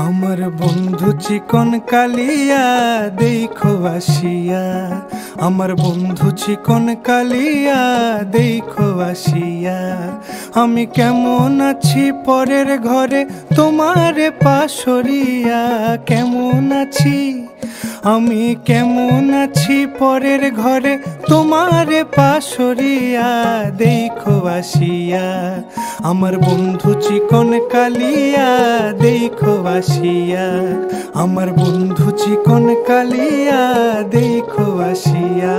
আমার বন্ধু চিকন কালিয়া দেখো আসিয়া, আমার বন্ধু চিকন কালিয়া দেখো আসিয়া। আমি কেমন আছি পরের ঘরে তোমারে পাশরিয়া, কেমন আছি আমি কেমন আছি পরের ঘরে তোমারে পাশরিয়া দেখো আসিয়া। আমার বন্ধু চিকন কালিয়া দেখো আসিয়া, আমার বন্ধু চিকন কালিয়া দেখো আসিয়া।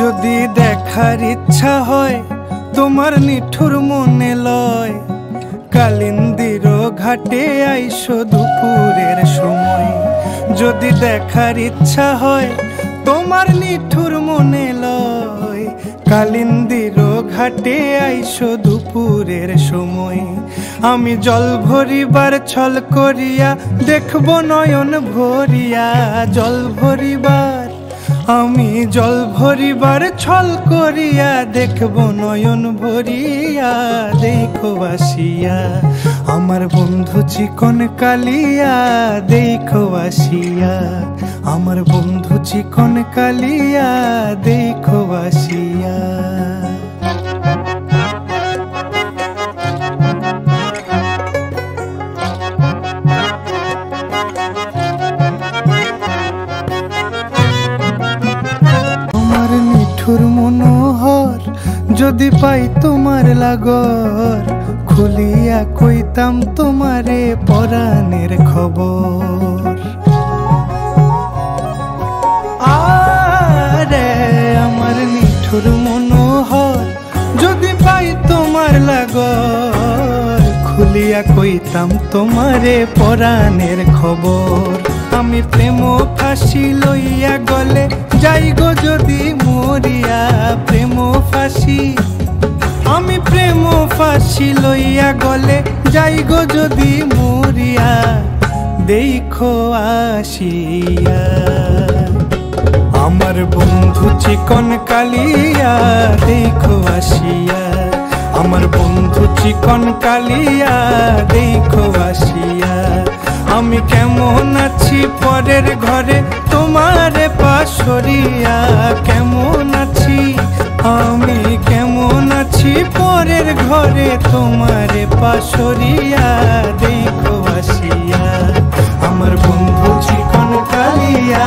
যদি দেখার ইচ্ছা হয় তোমার নিঠুর মনে লয়, কালিন্দির ঘাটে আইসো দুপুরের সময়। যদি দেখার ইচ্ছা হয় তোমার নিঠুর মনে লয়, কালিন্দির ঘাটে আইসো দুপুরের সময়। আমি জল ভরিবার ছল করিয়া দেখব নয়ন ভরিয়া, জল ভরিবার আমি জল ভরিবার ছল করিয়া দেখব নয়ন ভরিয়া দেখো আসিয়া। আমার বন্ধু চিকন কালিয়া দেখো আসিয়া, আমার বন্ধু চিকন কালিয়া দেখো আসিয়া। নিঠুর মনোহর যদি পাই তোমার লাগর, খুলিয়া কইতাম তোমারে পরাণের খবর। আরে আমার নিঠুর মনোহর যদি পাই তোমার লাগর, খুলিয়া কইতাম তোমারে পরাণের খবর। আমি প্রেম ফাঁসি লইয়া গলে যাই গো যদি মরিয়া, প্রেম ফাঁসি আমি প্রেম ফাঁসি লইয়া গলে যাই গো যদি মরিয়া দেখো আসিয়া। আমার বন্ধু চিকন কালিয়া দেখো আসিয়া, আমার বন্ধু চিকন কালিয়া দেখো আসিয়া। আমি কেমন আছি পরের ঘরে তোমারে পাশরিয়া, কেমন আছি আমি কেমন আছি পরের ঘরে তোমারে পাশরিয়া দেখো আসিয়া। আমার বন্ধু চিকন কালিয়া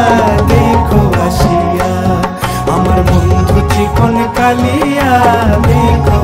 দেখো আসিয়া, আমার বন্ধু চিকন কালিয়া দেখো